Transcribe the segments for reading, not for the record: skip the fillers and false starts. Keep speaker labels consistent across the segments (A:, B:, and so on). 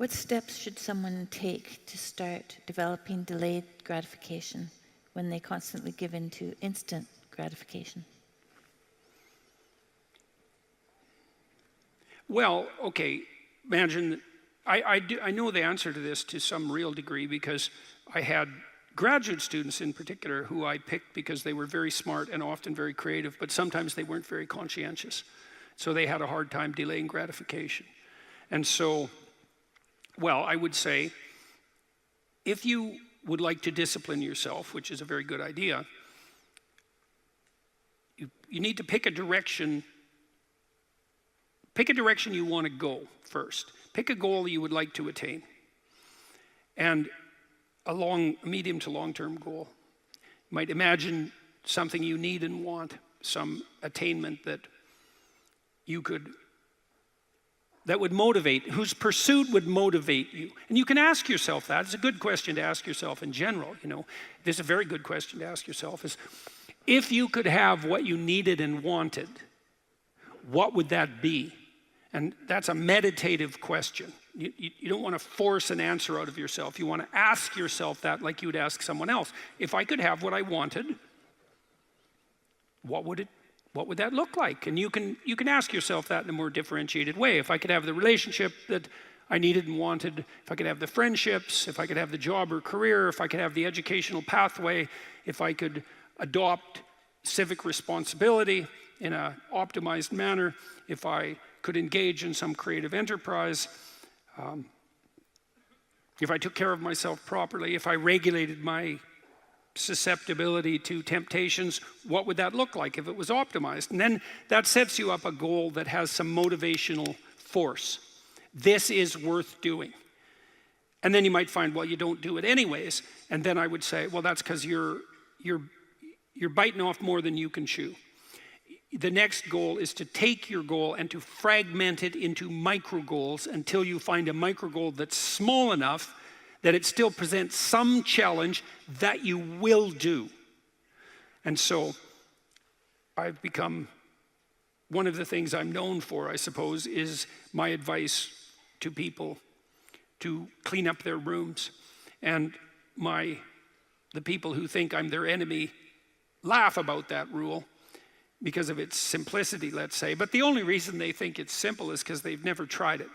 A: What steps should someone take to start developing delayed gratification when they constantly give in to instant gratification?
B: Well, okay, imagine, I know the answer to this to some real degree because I had graduate students in particular who I picked because they were very smart and often very creative, but sometimes they weren't very conscientious. So they had a hard time delaying gratification. And so, well, I would say, if you would like to discipline yourself, which is a very good idea, you need to pick a direction. Pick a direction you want to go first. Pick a goal you would like to attain. And a medium to long-term goal. You might imagine something you need and want, some attainment that would motivate, whose pursuit would motivate you. And you can ask yourself that. It's a good question to ask yourself in general, you know. This is a very good question to ask yourself is, if you could have what you needed and wanted, what would that be? And that's a meditative question. You don't want to force an answer out of yourself. You want to ask yourself that like you would ask someone else. If I could have what I wanted, what would that look like? And you can ask yourself that in a more differentiated way. If I could have the relationship that I needed and wanted, if I could have the friendships, if I could have the job or career, if I could have the educational pathway, if I could adopt civic responsibility in an optimized manner, if I could engage in some creative enterprise, if I took care of myself properly, if I regulated my susceptibility to temptations, what would that look like if it was optimized? And then that sets you up a goal that has some motivational force. This is worth doing. And then you might find, well, you don't do it anyways. And then I would say, well, that's because you're biting off more than you can chew. The next goal is to take your goal and to fragment it into micro goals until you find a micro goal that's small enough that it still presents some challenge that you will do. And so I've become, one of the things I'm known for, I suppose, is my advice to people to clean up their rooms. And the people who think I'm their enemy laugh about that rule because of its simplicity, let's say. But the only reason they think it's simple is because they've never tried it.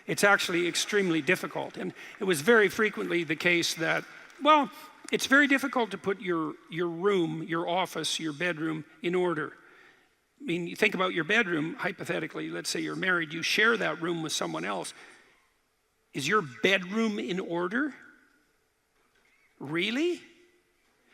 B: It's actually extremely difficult. And it was very frequently the case that, well, it's very difficult to put your room, your office, your bedroom in order. I mean, you think about your bedroom, hypothetically, let's say you're married, you share that room with someone else. Is your bedroom in order? Really?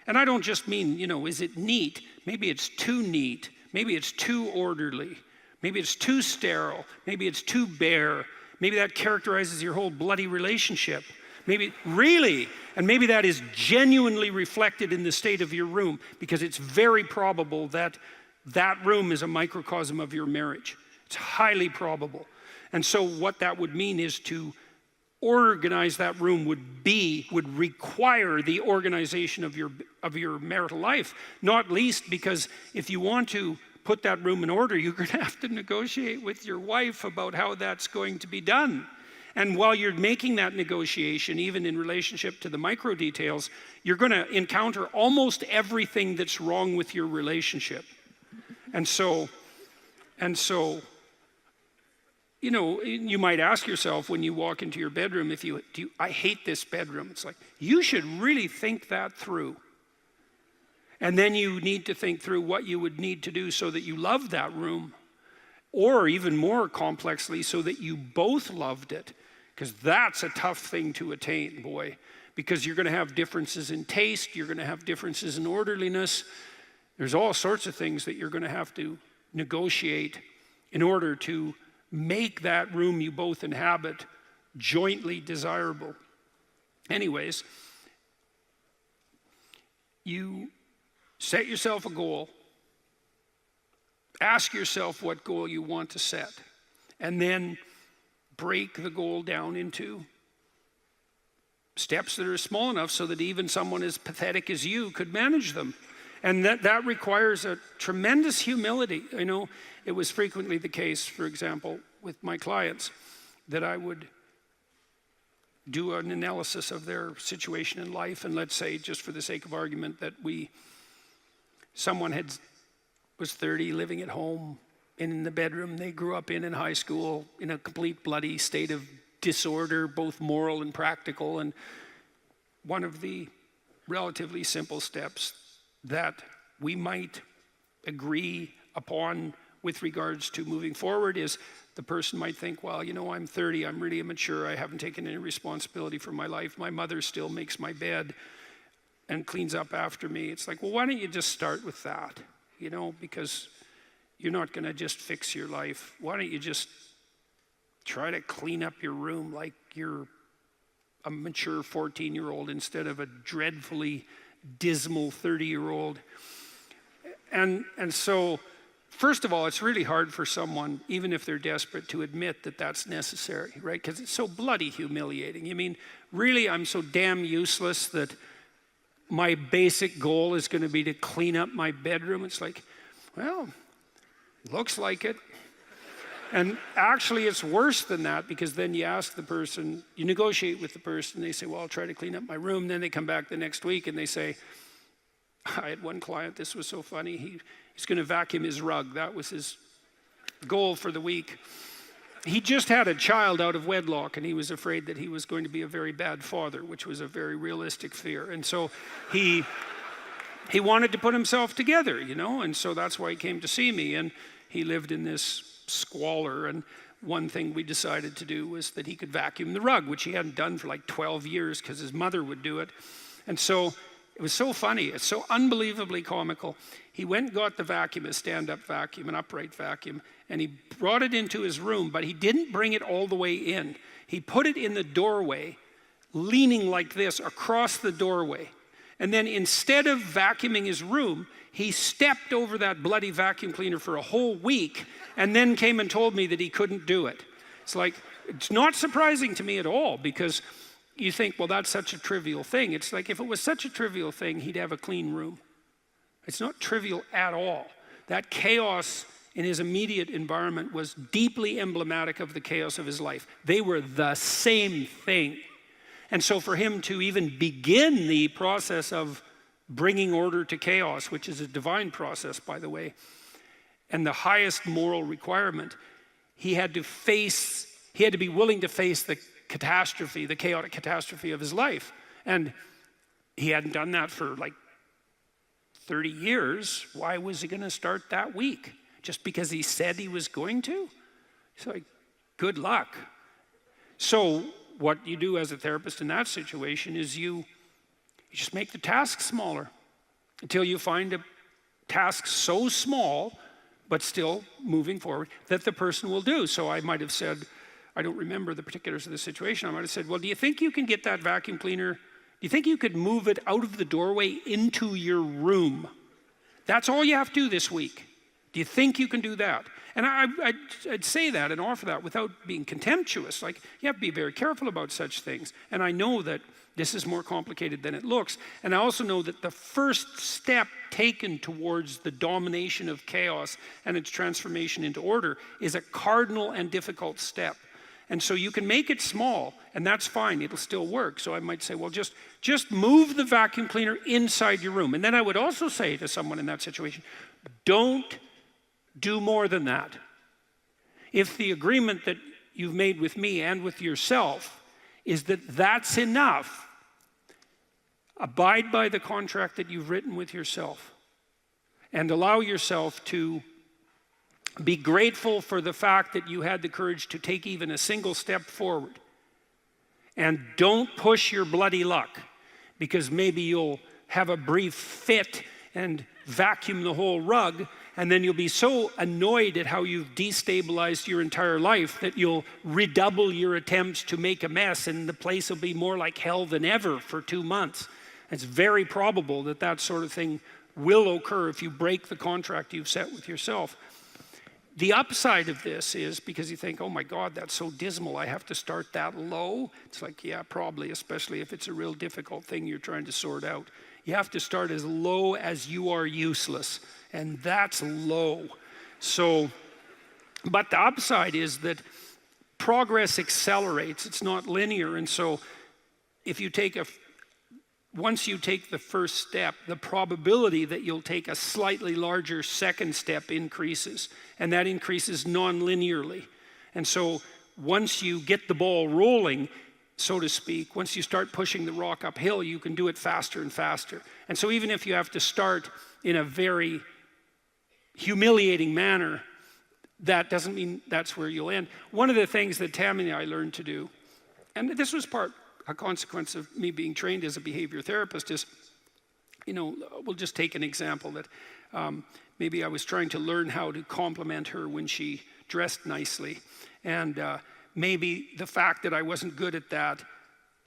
B: And I don't just mean, is it neat? Maybe it's too neat. Maybe it's too orderly. Maybe it's too sterile. Maybe it's too bare. Maybe that characterizes your whole bloody relationship. Maybe, really? And maybe that is genuinely reflected in the state of your room, because it's very probable that that room is a microcosm of your marriage. It's highly probable. And so what that would mean is to organize that room would require the organization of your marital life, not least because if you want to put that room in order, you're going to have to negotiate with your wife about how that's going to be done. And while you're making that negotiation, even in relationship to the micro details, you're going to encounter almost everything that's wrong with your relationship. And so, you might ask yourself when you walk into your bedroom, I hate this bedroom. It's like, you should really think that through. And then you need to think through what you would need to do so that you love that room, or even more complexly, so that you both loved it. Because that's a tough thing to attain, boy. Because you're going to have differences in taste, you're going to have differences in orderliness. There's all sorts of things that you're going to have to negotiate in order to make that room you both inhabit jointly desirable. Anyways, you set yourself a goal, ask yourself what goal you want to set, and then break the goal down into steps that are small enough so that even someone as pathetic as you could manage them. And that requires a tremendous humility. I know it was frequently the case, for example, with my clients, that I would do an analysis of their situation in life, and let's say, just for the sake of argument, that someone was 30, living at home, in the bedroom they grew up in high school, in a complete bloody state of disorder, both moral and practical. And one of the relatively simple steps that we might agree upon with regards to moving forward is the person might think, well, I'm 30, I'm really immature, I haven't taken any responsibility for my life, my mother still makes my bed and cleans up after me. It's like, well, why don't you just start with that? Because you're not going to just fix your life. Why don't you just try to clean up your room like you're a mature 14-year-old instead of a dreadfully dismal 30-year-old. And so, first of all, it's really hard for someone, even if they're desperate, to admit that that's necessary, right? Because it's so bloody humiliating. Really, I'm so damn useless that my basic goal is going to be to clean up my bedroom. It's like, well, looks like it. And actually, it's worse than that, because then you ask the person, you negotiate with the person, they say, well, I'll try to clean up my room. Then they come back the next week and they say, I had one client, this was so funny, he's going to vacuum his rug. That was his goal for the week. He just had a child out of wedlock, and he was afraid that he was going to be a very bad father, which was a very realistic fear. And so he wanted to put himself together, and so that's why he came to see me. And he lived in this squalor, and one thing we decided to do was that he could vacuum the rug, which he hadn't done for like 12 years because his mother would do it. And so it was so funny, it's so unbelievably comical. He went and got the vacuum, a stand-up vacuum, an upright vacuum, and he brought it into his room, but he didn't bring it all the way in. He put it in the doorway, leaning like this across the doorway. And then instead of vacuuming his room, he stepped over that bloody vacuum cleaner for a whole week and then came and told me that he couldn't do it. It's not surprising to me at all, because you think, well, that's such a trivial thing. It's like, if it was such a trivial thing, he'd have a clean room. It's not trivial at all. That chaos in his immediate environment was deeply emblematic of the chaos of his life. They were the same thing. And so for him to even begin the process of bringing order to chaos, which is a divine process, by the way, and the highest moral requirement, he had to be willing to face the catastrophe, the chaotic catastrophe of his life. And he hadn't done that for like 30 years. Why was he going to start that week? Just because he said he was going to? It's like, good luck. So what you do as a therapist in that situation is you just make the task smaller until you find a task so small, but still moving forward, that the person will do. So I might have said, I don't remember the particulars of the situation, I might have said, well, do you think you can get that vacuum cleaner, do you think you could move it out of the doorway into your room? That's all you have to do this week. Do you think you can do that? And I'd say that and offer that without being contemptuous. Like, you have to be very careful about such things. And I know that this is more complicated than it looks. And I also know that the first step taken towards the domination of chaos and its transformation into order is a cardinal and difficult step. And so you can make it small, and that's fine, it'll still work. So I might say, well, just move the vacuum cleaner inside your room. And then I would also say to someone in that situation, don't do more than that. If the agreement that you've made with me and with yourself is that that's enough, abide by the contract that you've written with yourself, and allow yourself to be grateful for the fact that you had the courage to take even a single step forward. And don't push your bloody luck, because maybe you'll have a brief fit and vacuum the whole rug, and then you'll be so annoyed at how you've destabilized your entire life that you'll redouble your attempts to make a mess, and the place will be more like hell than ever for 2 months. It's very probable that that sort of thing will occur if you break the contract you've set with yourself. The upside of this is, because you think, oh my God, that's so dismal, I have to start that low. It's like, yeah, probably, especially if it's a real difficult thing you're trying to sort out. You have to start as low as you are useless, and that's low. So, but the upside is that progress accelerates, it's not linear, and so if you take once you take the first step, the probability that you'll take a slightly larger second step increases, and that increases non-linearly. And so once you get the ball rolling, so to speak, once you start pushing the rock uphill, you can do it faster and faster. And so even if you have to start in a very humiliating manner, that doesn't mean that's where you'll end. One of the things that Tammy and I learned to do, and this was a consequence of me being trained as a behavior therapist, is, we'll just take an example that maybe I was trying to learn how to compliment her when she dressed nicely. And maybe the fact that I wasn't good at that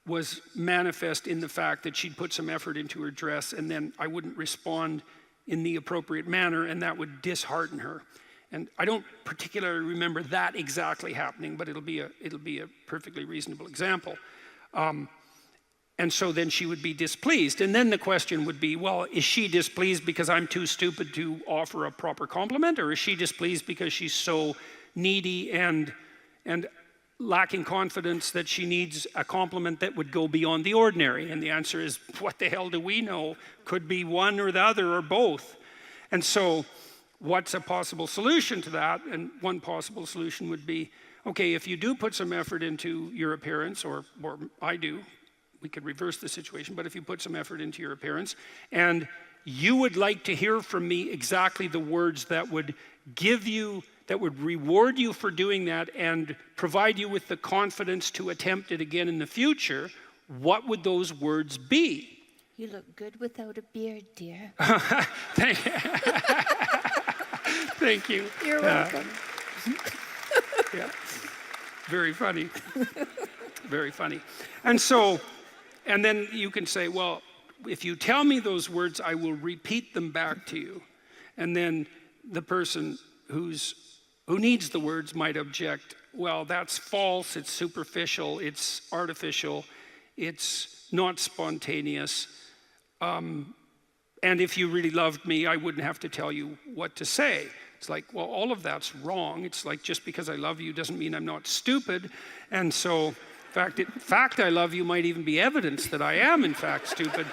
B: was manifest in the fact that she'd put some effort into her dress, and then I wouldn't respond in the appropriate manner, and that would dishearten her. And I don't particularly remember that exactly happening, but it'll be a perfectly reasonable example. And so then she would be displeased. And then the question would be, well, is she displeased because I'm too stupid to offer a proper compliment? Or is she displeased because she's so needy and lacking confidence that she needs a compliment that would go beyond the ordinary? And the answer is, what the hell do we know? Could be one or the other or both. And so what's a possible solution to that? And one possible solution would be, okay, if you do put some effort into your appearance, or I do, we could reverse the situation, but if you put some effort into your appearance, and you would like to hear from me exactly the words that would reward you for doing that and provide you with the confidence to attempt it again in the future, what would those words be?
A: You look good without a beard, dear.
B: Thank you.
A: You're welcome.
B: Yeah. Very funny. Very funny. And then you can say, well, if you tell me those words, I will repeat them back to you. And then the person who needs the words might object, well, that's false, it's superficial, it's artificial, it's not spontaneous. And if you really loved me, I wouldn't have to tell you what to say. It's like, well, all of that's wrong. It's like, just because I love you doesn't mean I'm not stupid. And so, in fact, I love you might even be evidence that I am, in fact, stupid.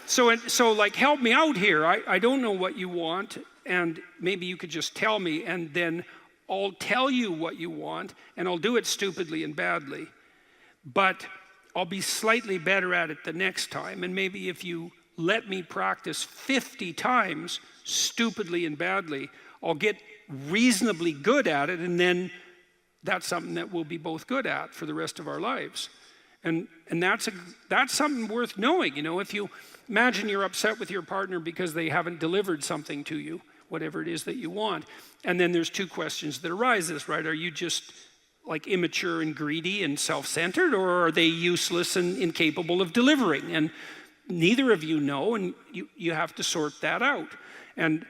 B: So like, help me out here. I don't know what you want, and maybe you could just tell me, and then I'll tell you what you want, and I'll do it stupidly and badly. But I'll be slightly better at it the next time, and maybe if you let me practice 50 times stupidly and badly, I'll get reasonably good at it, and then that's something that we'll be both good at for the rest of our lives. And that's something worth knowing. If you imagine you're upset with your partner because they haven't delivered something to you, whatever it is that you want, and then there's two questions that arise, right? Are you just like immature and greedy and self-centered, or are they useless and incapable of delivering? And neither of you know, and you have to sort that out. And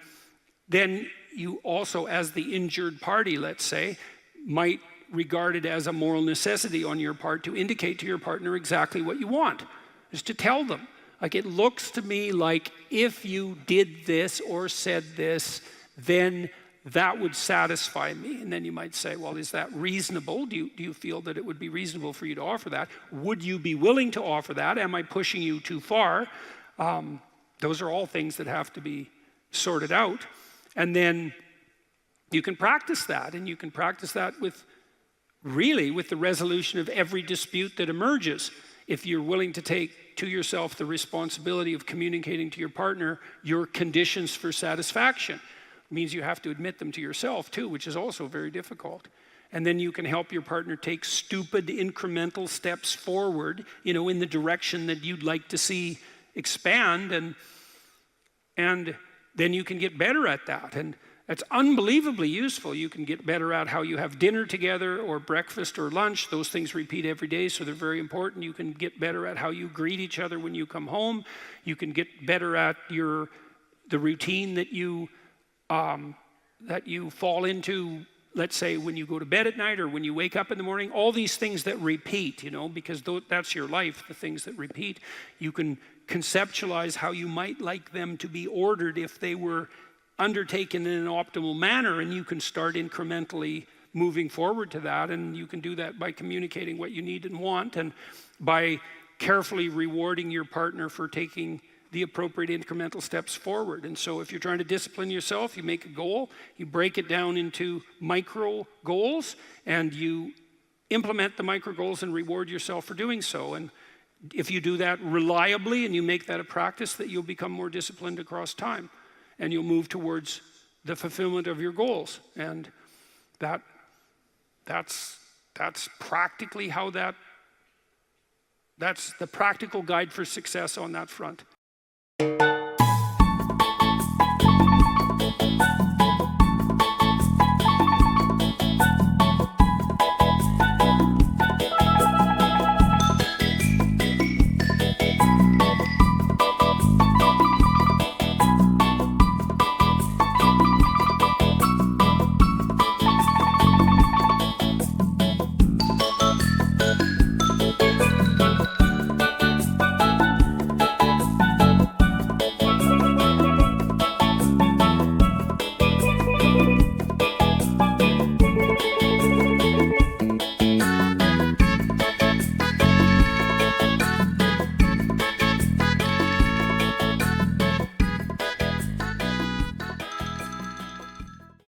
B: then you also, as the injured party, let's say, might regard it as a moral necessity on your part to indicate to your partner exactly what you want, is to tell them. Like, it looks to me like if you did this or said this, then that would satisfy me. And then you might say, well, is that reasonable? Do you feel that it would be reasonable for you to offer that? Would you be willing to offer that? Am I pushing you too far? Those are all things that have to be sorted out. And then you can practice that, and you can practice that with the resolution of every dispute that emerges. If you're willing to take to yourself the responsibility of communicating to your partner your conditions for satisfaction. It means you have to admit them to yourself too, which is also very difficult. And then you can help your partner take stupid incremental steps forward, in the direction that you'd like to see expand, and then you can get better at that. And that's unbelievably useful. You can get better at how you have dinner together, or breakfast or lunch. Those things repeat every day, so they're very important. You can get better at how you greet each other when you come home. You can get better at the routine that you fall into, let's say, when you go to bed at night or when you wake up in the morning. All these things that repeat, because that's your life, the things that repeat. You can conceptualize how you might like them to be ordered if they were undertaken in an optimal manner, and you can start incrementally moving forward to that. And you can do that by communicating what you need and want, and by carefully rewarding your partner for taking the appropriate incremental steps forward. And so if you're trying to discipline yourself, you make a goal, you break it down into micro goals, and you implement the micro goals and reward yourself for doing so. And if you do that reliably and you make that a practice, that you'll become more disciplined across time, and you'll move towards the fulfillment of your goals. And that's practically how that's the practical guide for success on that front.